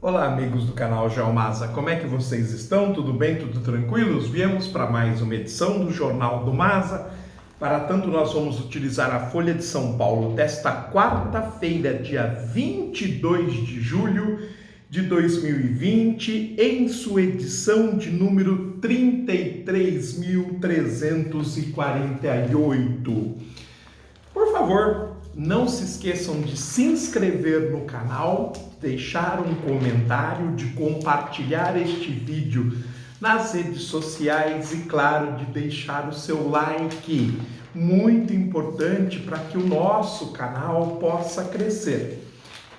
Olá, amigos do canal Geomasa, como é que vocês estão? Tudo bem? Tudo tranquilos? Viemos para mais uma edição do Jornal do Masa. Para tanto, nós vamos utilizar a Folha de São Paulo desta quarta-feira, dia 22 de julho de 2020, em sua edição de número 33.348. Por favor, não se esqueçam de se inscrever no canal, deixar um comentário, de compartilhar este vídeo nas redes sociais e, claro, de deixar o seu like, muito importante para que o nosso canal possa crescer.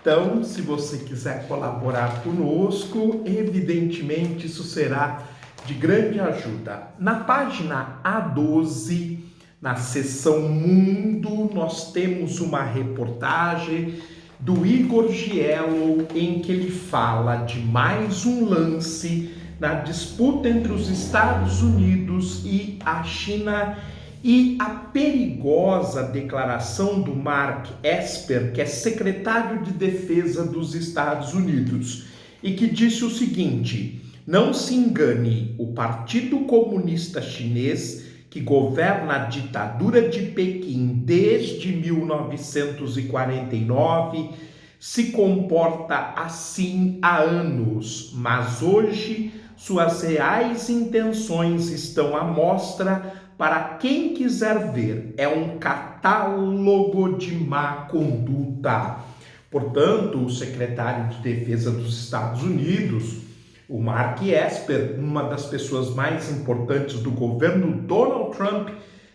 Então, se você quiser colaborar conosco, evidentemente isso será de grande ajuda. Na página A12, na seção Mundo, nós temos uma reportagem do Igor Giello em que ele fala de mais um lance na disputa entre os Estados Unidos e a China e a perigosa declaração do Mark Esper, que é secretário de Defesa dos Estados Unidos, e que disse o seguinte: não se engane, o Partido Comunista Chinês, que governa a ditadura de Pequim desde 1949, se comporta assim há anos, mas hoje suas reais intenções estão à mostra para quem quiser ver. É um catálogo de má conduta. Portanto, o secretário de Defesa dos Estados Unidos, o Mark Esper, uma das pessoas mais importantes do governo Donald Trump,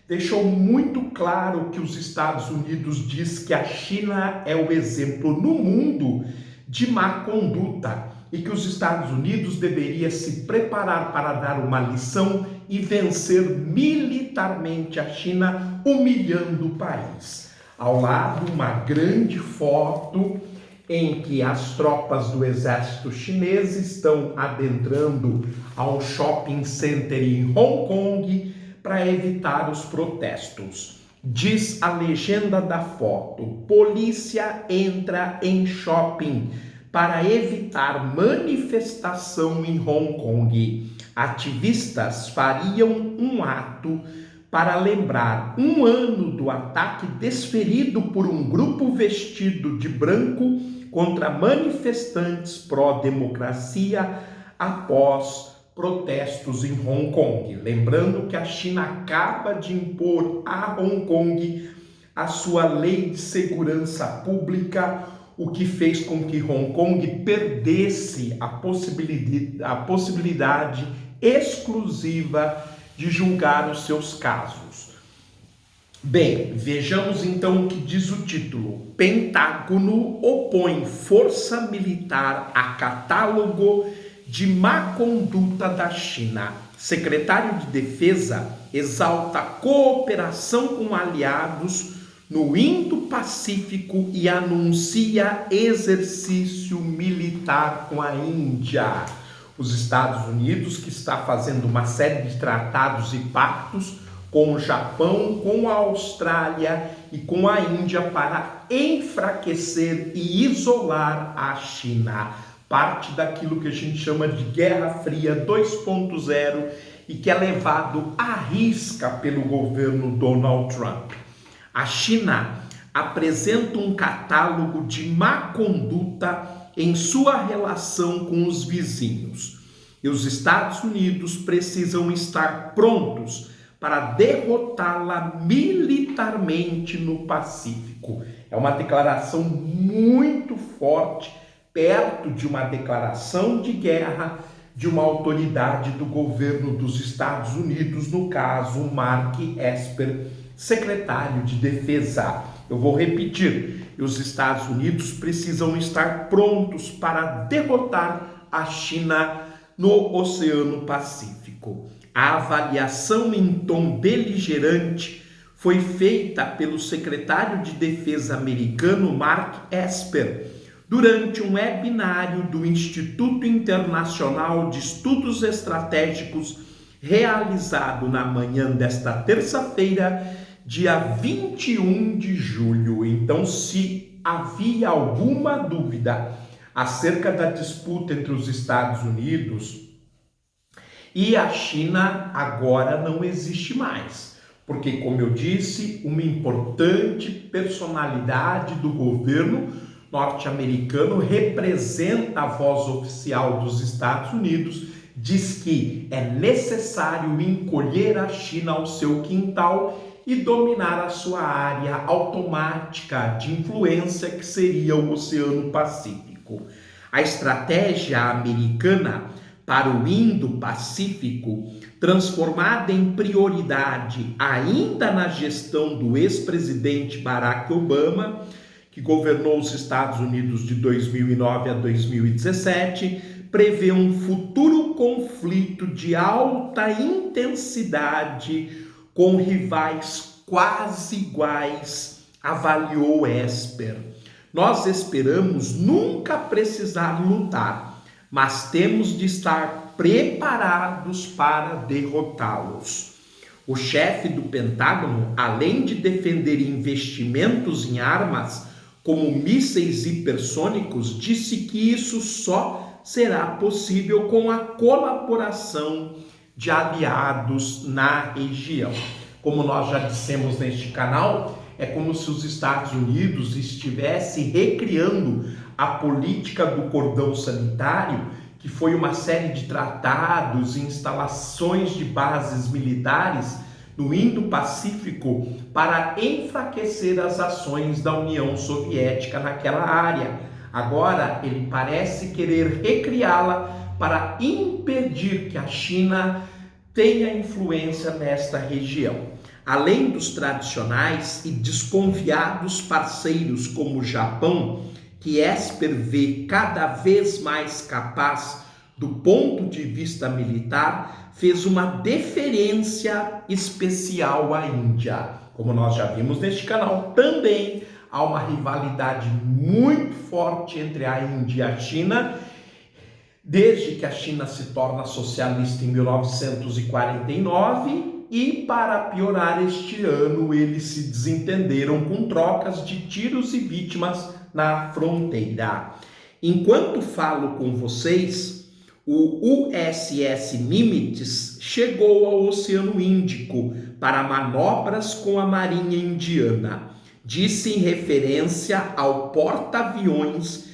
deixou muito claro que os Estados Unidos diz que a China é o exemplo no mundo de má conduta e que os Estados Unidos deveria se preparar para dar uma lição e vencer militarmente a China, humilhando o país. Ao lado, uma grande foto em que as tropas do exército chinês estão adentrando a um shopping center em Hong Kong para evitar os protestos. Diz a legenda da foto: polícia entra em shopping para evitar manifestação em Hong Kong. Ativistas fariam um ato para lembrar um ano do ataque desferido por um grupo vestido de branco contra manifestantes pró-democracia após protestos em Hong Kong. Lembrando que a China acaba de impor a Hong Kong a sua lei de segurança pública, o que fez com que Hong Kong perdesse a possibilidade exclusiva de julgar os seus casos. Bem, vejamos então o que diz o título: Pentágono opõe força militar a catálogo de má conduta da China. Secretário de Defesa exalta cooperação com aliados no Indo-Pacífico e anuncia exercício militar com a Índia. Os Estados Unidos, que está fazendo uma série de tratados e pactos com o Japão, com a Austrália e com a Índia para enfraquecer e isolar a China. Parte daquilo que a gente chama de Guerra Fria 2.0 e que é levado à risca pelo governo Donald Trump. A China apresenta um catálogo de má conduta em sua relação com os vizinhos. E os Estados Unidos precisam estar prontos para derrotá-la militarmente no Pacífico. É uma declaração muito forte, perto de uma declaração de guerra de uma autoridade do governo dos Estados Unidos, no caso, Mark Esper, secretário de Defesa. Eu vou repetir: os Estados Unidos precisam estar prontos para derrotar a China no Oceano Pacífico. A avaliação em tom beligerante foi feita pelo secretário de Defesa americano Mark Esper durante um webinário do Instituto Internacional de Estudos Estratégicos realizado na manhã desta terça-feira, dia 21 de julho. Então, se havia alguma dúvida acerca da disputa entre os Estados Unidos e a China agora não existe mais, porque, como eu disse, uma importante personalidade do governo norte-americano representa a voz oficial dos Estados Unidos, diz que é necessário encolher a China ao seu quintal e dominar a sua área automática de influência, que seria o Oceano Pacífico. A estratégia americana para o Indo-Pacífico, transformada em prioridade ainda na gestão do ex-presidente Barack Obama, que governou os Estados Unidos de 2009 a 2017, prevê um futuro conflito de alta intensidade com rivais quase iguais, avaliou Esper. Nós esperamos nunca precisar lutar, mas temos de estar preparados para derrotá-los. O chefe do Pentágono, além de defender investimentos em armas como mísseis hipersônicos, disse que isso só será possível com a colaboração de aliados na região. Como nós já dissemos neste canal, é como se os Estados Unidos estivessem recriando a política do cordão sanitário, que foi uma série de tratados e instalações de bases militares no Indo-Pacífico para enfraquecer as ações da União Soviética naquela área. Agora ele parece querer recriá-la para impedir que a China tenha influência nesta região. Além dos tradicionais e desconfiados parceiros como o Japão, que Esper vê cada vez mais capaz do ponto de vista militar, fez uma deferência especial à Índia. Como nós já vimos neste canal, também há uma rivalidade muito forte entre a Índia e a China, desde que a China se torna socialista em 1949, e para piorar este ano eles se desentenderam com trocas de tiros e vítimas na fronteira. Enquanto falo com vocês, o USS Nimitz chegou ao Oceano Índico para manobras com a Marinha Indiana. Disse em referência ao porta-aviões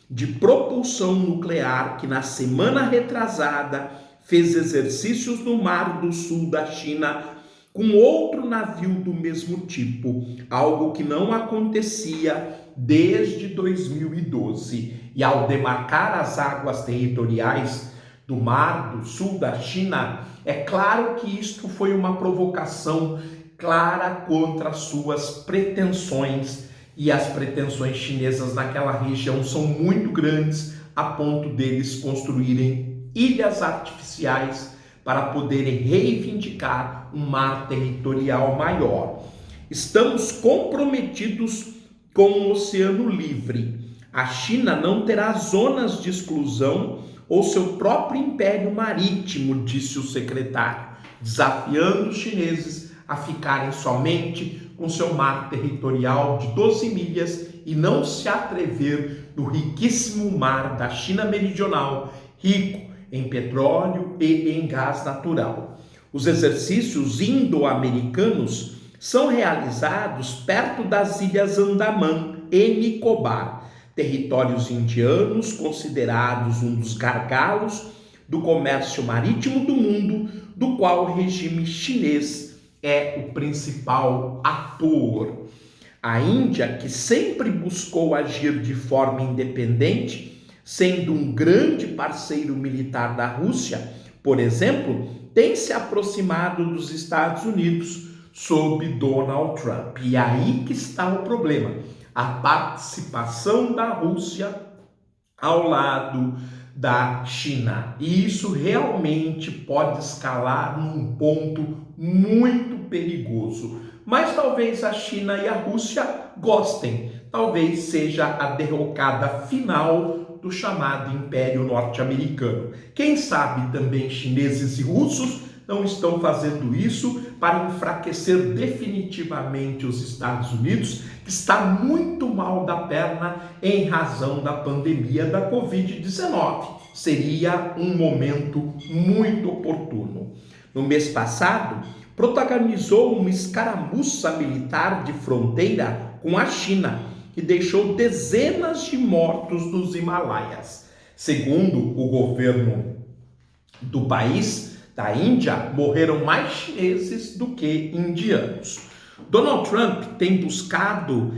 de propulsão nuclear que na semana retrasada fez exercícios no Mar do Sul da China com outro navio do mesmo tipo, algo que não acontecia desde 2012. E ao demarcar as águas territoriais do Mar do Sul da China, é claro que isto foi uma provocação clara contra as suas pretensões, e as pretensões chinesas naquela região são muito grandes, a ponto deles construírem ilhas artificiais para poderem reivindicar um mar territorial maior. Estamos comprometidos com o Oceano Livre. A China não terá zonas de exclusão ou seu próprio império marítimo, disse o secretário, desafiando os chineses a ficarem somente com seu mar territorial de 12 milhas e não se atrever no riquíssimo mar da China Meridional, rico em petróleo e em gás natural. Os exercícios indo-americanos são realizados perto das Ilhas Andamã e Nicobar, territórios indianos considerados um dos gargalos do comércio marítimo do mundo, do qual o regime chinês é o principal ator. A Índia, que sempre buscou agir de forma independente, sendo um grande parceiro militar da Rússia, por exemplo, tem se aproximado dos Estados Unidos sob Donald Trump. E aí que está o problema, a participação da Rússia ao lado da China. E isso realmente pode escalar num ponto muito perigoso. Mas talvez a China e a Rússia gostem. Talvez seja a derrocada final do chamado Império Norte-Americano. Quem sabe também chineses e russos não estão fazendo isso para enfraquecer definitivamente os Estados Unidos, que está muito mal da perna em razão da pandemia da Covid-19. Seria um momento muito oportuno. No mês passado, protagonizou uma escaramuça militar de fronteira com a China, que deixou dezenas de mortos nos Himalaias. Segundo o governo do país, da Índia, morreram mais chineses do que indianos. Donald Trump tem buscado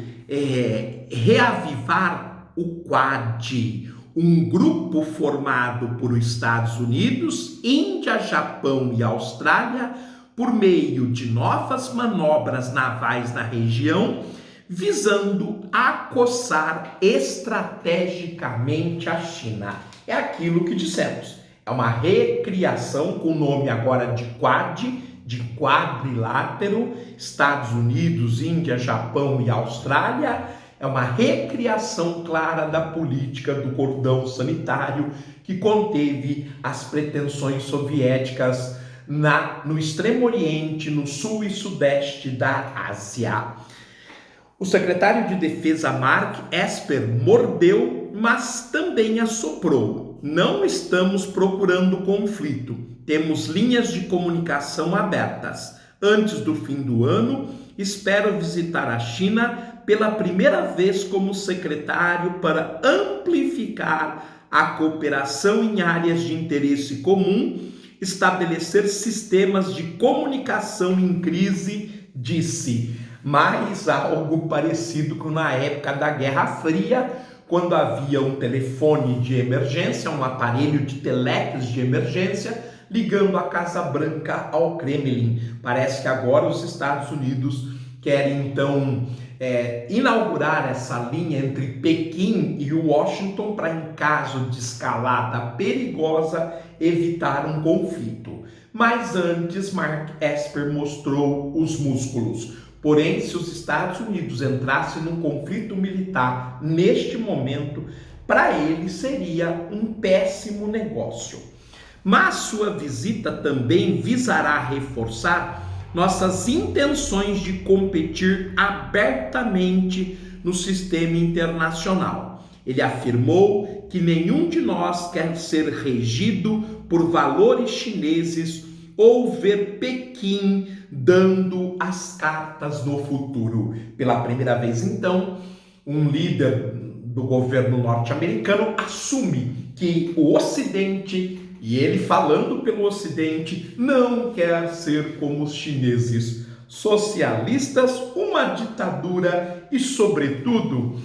reavivar o Quad, um grupo formado por Estados Unidos, Índia, Japão e Austrália, por meio de novas manobras navais na região, visando acossar estrategicamente a China. É aquilo que dissemos. É uma recriação com o nome agora de Quad, de quadrilátero, Estados Unidos, Índia, Japão e Austrália. É uma recriação clara da política do cordão sanitário que conteve as pretensões soviéticas no Extremo Oriente, no sul e sudeste da Ásia. O secretário de Defesa Mark Esper mordeu, mas também assoprou. Não estamos procurando conflito. Temos linhas de comunicação abertas. Antes do fim do ano, espero visitar a China pela primeira vez como secretário para amplificar a cooperação em áreas de interesse comum, estabelecer sistemas de comunicação em crise, disse. Mas algo parecido com na época da Guerra Fria, quando havia um telefone de emergência, um aparelho de telex de emergência, ligando a Casa Branca ao Kremlin. Parece que agora os Estados Unidos querem então inaugurar essa linha entre Pequim e Washington para, em caso de escalada perigosa, evitar um conflito. Mas antes, Mark Esper mostrou os músculos. Porém, se os Estados Unidos entrassem num conflito militar neste momento, para ele seria um péssimo negócio. Mas sua visita também visará reforçar nossas intenções de competir abertamente no sistema internacional. Ele afirmou que nenhum de nós quer ser regido por valores chineses ou ver Pequim dando as cartas no futuro. Pela primeira vez, então, um líder do governo norte-americano assume que o Ocidente, e ele falando pelo Ocidente, não quer ser como os chineses, socialistas, uma ditadura e, sobretudo,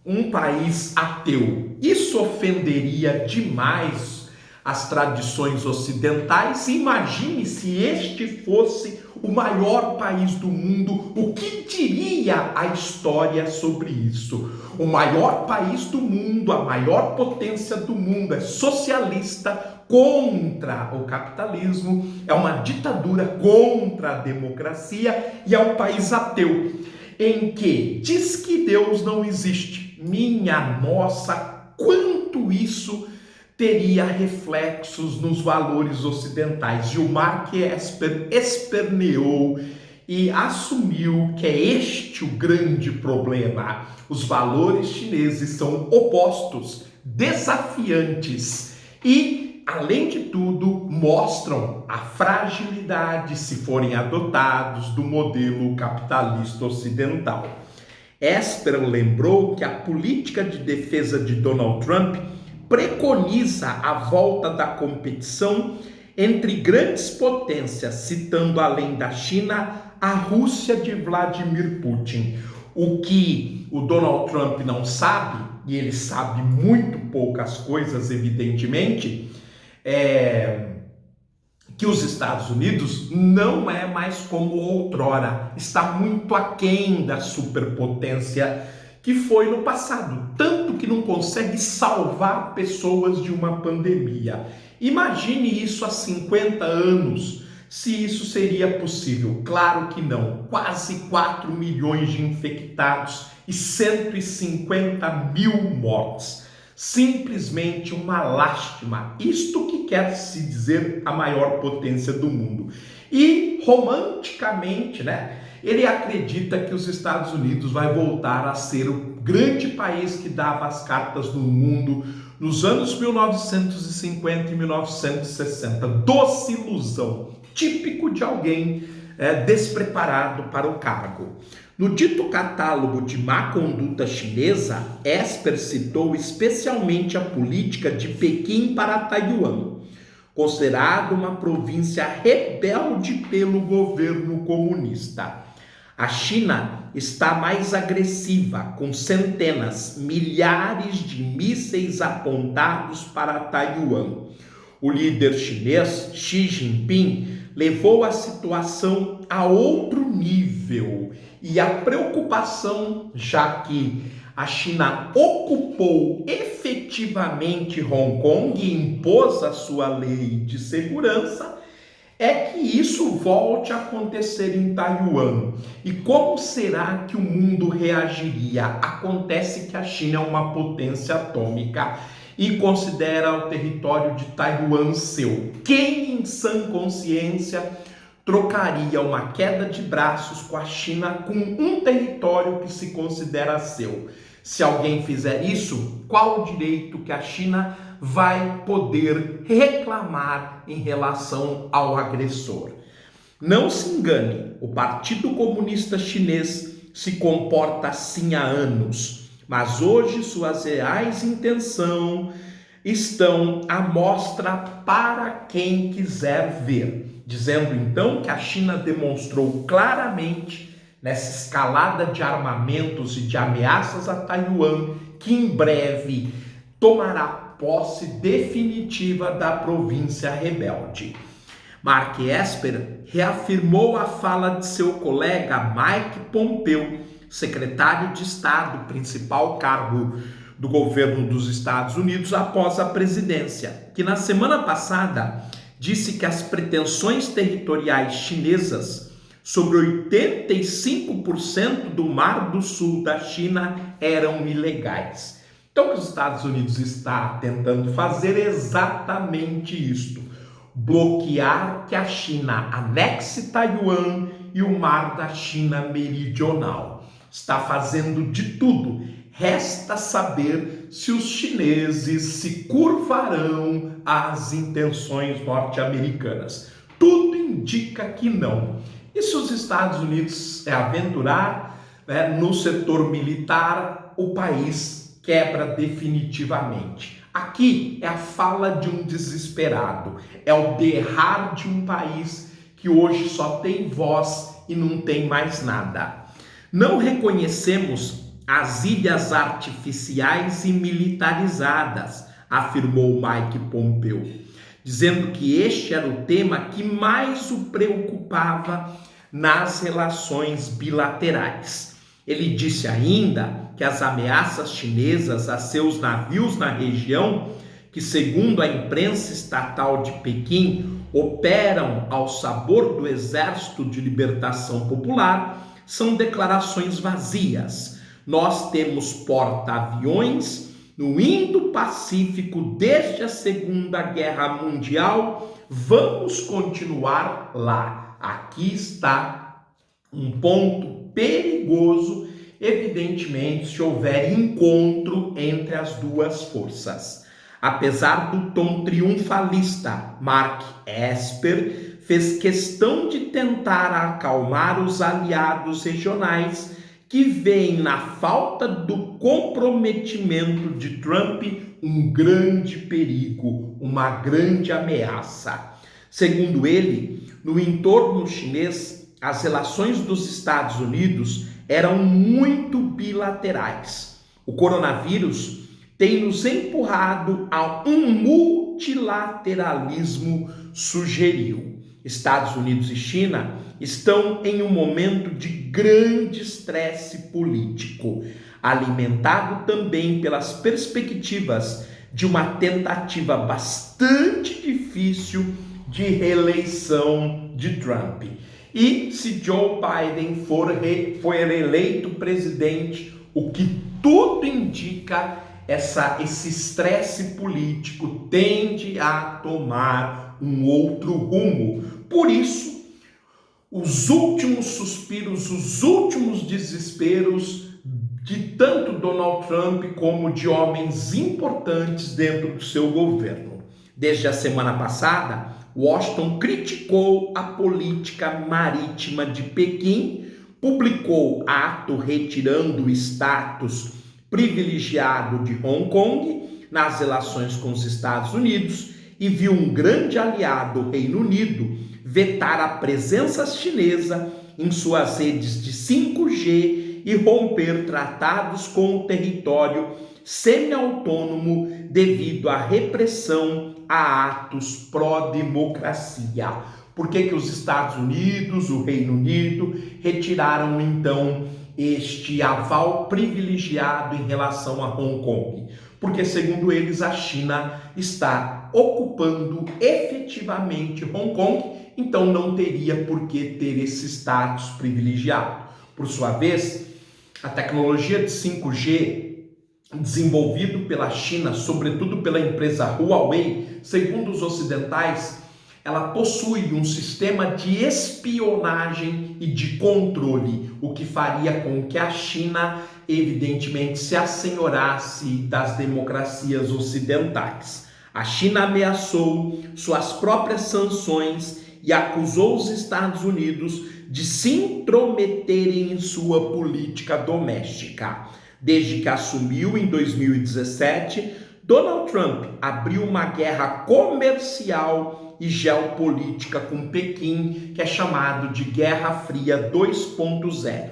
um país ateu. Isso ofenderia demais as tradições ocidentais. Imagine se este fosse o maior país do mundo, o que diria a história sobre isso? O maior país do mundo, a maior potência do mundo é socialista, contra o capitalismo, é uma ditadura contra a democracia e é um país ateu, em que diz que Deus não existe. Minha nossa, quanto isso teria reflexos nos valores ocidentais. E o Mark Esper esperneou e assumiu que é este o grande problema. Os valores chineses são opostos, desafiantes e, além de tudo, mostram a fragilidade, se forem adotados, do modelo capitalista ocidental. Esper lembrou que a política de defesa de Donald Trump preconiza a volta da competição entre grandes potências, citando além da China, a Rússia de Vladimir Putin. O que o Donald Trump não sabe, e ele sabe muito poucas coisas, evidentemente, é que os Estados Unidos não é mais como outrora, está muito aquém da superpotência que foi no passado, tanto que não consegue salvar pessoas de uma pandemia. Imagine isso há 50 anos, se isso seria possível. Claro que não. Quase 4 milhões de infectados e 150 mil mortes. Simplesmente uma lástima. Isto que quer se dizer a maior potência do mundo. E romanticamente, né, ele acredita que os Estados Unidos vai voltar a ser o grande país que dava as cartas no mundo nos anos 1950 e 1960. Doce ilusão, típico de alguém despreparado para o cargo. No dito catálogo de má conduta chinesa, Esper citou especialmente a política de Pequim para Taiwan, considerada uma província rebelde pelo governo comunista. A China está mais agressiva, com centenas, milhares de mísseis apontados para Taiwan. O líder chinês, Xi Jinping, levou a situação a outro nível e a preocupação, já que a China ocupou efetivamente Hong Kong e impôs a sua lei de segurança, é que isso volte a acontecer em Taiwan. E como será que o mundo reagiria? Acontece que a China é uma potência atômica e considera o território de Taiwan seu. Quem em sã consciência trocaria uma queda de braços com a China com um território que se considera seu? Se alguém fizer isso, qual o direito que a China vai poder reclamar em relação ao agressor? Não se engane, o Partido Comunista Chinês se comporta assim há anos, mas hoje suas reais intenções estão à mostra para quem quiser ver, dizendo então que a China demonstrou claramente nessa escalada de armamentos e de ameaças a Taiwan que em breve tomará posse definitiva da província rebelde. Mark Esper reafirmou a fala de seu colega Mike Pompeo, secretário de Estado, principal cargo do governo dos Estados Unidos após a presidência, que na semana passada disse que as pretensões territoriais chinesas sobre 85% do Mar do Sul da China eram ilegais. Então, o que os Estados Unidos está tentando fazer é exatamente isto: bloquear que a China anexe Taiwan e o Mar da China Meridional. Está fazendo de tudo. Resta saber se os chineses se curvarão às intenções norte-americanas. Tudo indica que não. E se os Estados Unidos aventurar no setor militar, o país quebra definitivamente. Aqui é a fala de um desesperado, é o berrar de um país que hoje só tem voz e não tem mais nada. Não reconhecemos as ilhas artificiais e militarizadas, afirmou Mike Pompeo, dizendo que este era o tema que mais o preocupava nas relações bilaterais. Ele disse ainda que as ameaças chinesas a seus navios na região, que segundo a imprensa estatal de Pequim, operam ao sabor do Exército de Libertação Popular, são declarações vazias. Nós temos porta-aviões no Indo-Pacífico desde a Segunda Guerra Mundial, vamos continuar lá. Aqui está um ponto perigoso, evidentemente, se houver encontro entre as duas forças. Apesar do tom triunfalista, Mark Esper fez questão de tentar acalmar os aliados regionais que veem na falta do comprometimento de Trump um grande perigo, uma grande ameaça. Segundo ele, no entorno chinês, as relações dos Estados Unidos eram muito bilaterais. O coronavírus tem nos empurrado a um multilateralismo, sugeriu. Estados Unidos e China estão em um momento de grande estresse político, alimentado também pelas perspectivas de uma tentativa bastante difícil de reeleição de Trump. E se Joe Biden for eleito presidente, o que tudo indica esse estresse político tende a tomar um outro rumo. Por isso, os últimos suspiros, os últimos desesperos de tanto Donald Trump como de homens importantes dentro do seu governo. Desde a semana passada, Washington criticou a política marítima de Pequim, publicou ato retirando o status privilegiado de Hong Kong nas relações com os Estados Unidos e viu um grande aliado, o Reino Unido, vetar a presença chinesa em suas redes de 5G e romper tratados com o território semi-autônomo devido à repressão a atos pró-democracia. Por que os Estados Unidos, o Reino Unido, retiraram então este aval privilegiado em relação a Hong Kong? Porque, segundo eles, a China está ocupando efetivamente Hong Kong, então não teria por que ter esse status privilegiado. Por sua vez, a tecnologia de 5G desenvolvido pela China, sobretudo pela empresa Huawei, segundo os ocidentais, ela possui um sistema de espionagem e de controle, o que faria com que a China, evidentemente, se assenhorasse das democracias ocidentais. A China ameaçou suas próprias sanções e acusou os Estados Unidos de se intrometerem em sua política doméstica. Desde que assumiu em 2017, Donald Trump abriu uma guerra comercial e geopolítica com Pequim, que é chamado de Guerra Fria 2.0.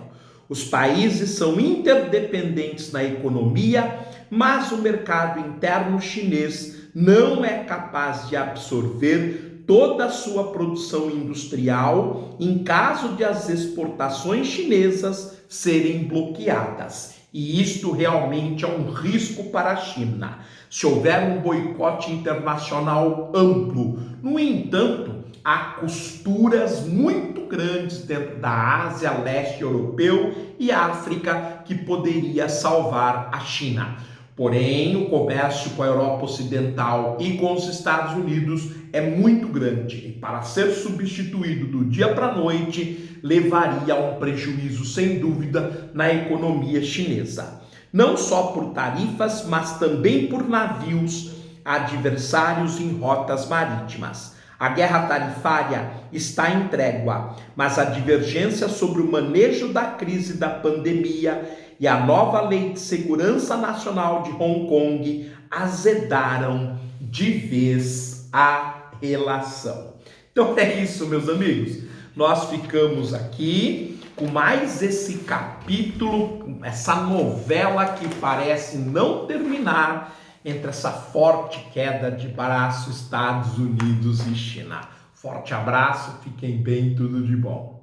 Os países são interdependentes na economia, mas o mercado interno chinês não é capaz de absorver toda a sua produção industrial em caso de as exportações chinesas serem bloqueadas. E isto realmente é um risco para a China, se houver um boicote internacional amplo. No entanto, há costuras muito grandes dentro da Ásia, leste europeu e África que poderia salvar a China. Porém, o comércio com a Europa Ocidental e com os Estados Unidos é muito grande e para ser substituído do dia para a noite levaria a um prejuízo sem dúvida na economia chinesa. Não só por tarifas, mas também por navios adversários em rotas marítimas. A guerra tarifária está em trégua, mas a divergência sobre o manejo da crise da pandemia e a nova Lei de Segurança Nacional de Hong Kong azedaram de vez a relação. Então é isso, meus amigos. Nós ficamos aqui com mais esse capítulo, essa novela que parece não terminar entre essa forte queda de braço Estados Unidos e China. Forte abraço, fiquem bem, tudo de bom.